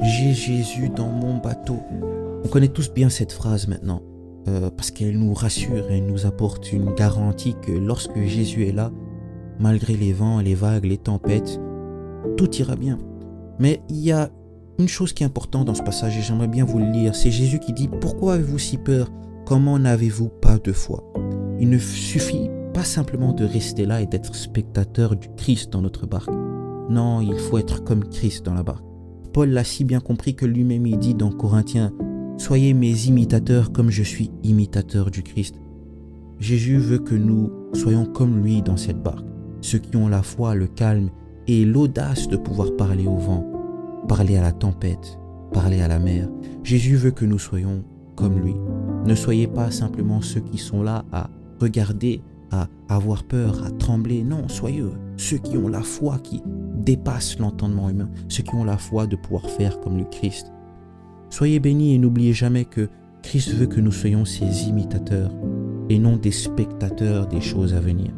J'ai Jésus dans mon bateau. On connaît tous bien cette phrase maintenant, parce qu'elle nous rassure et elle nous apporte une garantie que lorsque Jésus est là, malgré les vents, les vagues, les tempêtes, tout ira bien. Mais il y a une chose qui est importante dans ce passage et j'aimerais bien vous le lire. C'est Jésus qui dit « Pourquoi avez-vous si peur? Comment n'avez-vous pas de foi ?» Il ne suffit pas simplement de rester là et d'être spectateur du Christ dans notre barque. Non, il faut être comme Christ dans la barque. Paul l'a si bien compris que lui-même il dit dans Corinthiens « Soyez mes imitateurs comme je suis imitateur du Christ ». Jésus veut que nous soyons comme lui dans cette barque. Ceux qui ont la foi, le calme et l'audace de pouvoir parler au vent, parler à la tempête, parler à la mer. Jésus veut que nous soyons comme lui. Ne soyez pas simplement ceux qui sont là à regarder, à avoir peur, à trembler. Non, soyez ceux qui ont la foi qui dépasse l'entendement humain, ceux qui ont la foi de pouvoir faire comme le Christ. Soyez bénis et n'oubliez jamais que Christ veut que nous soyons ses imitateurs et non des spectateurs des choses à venir.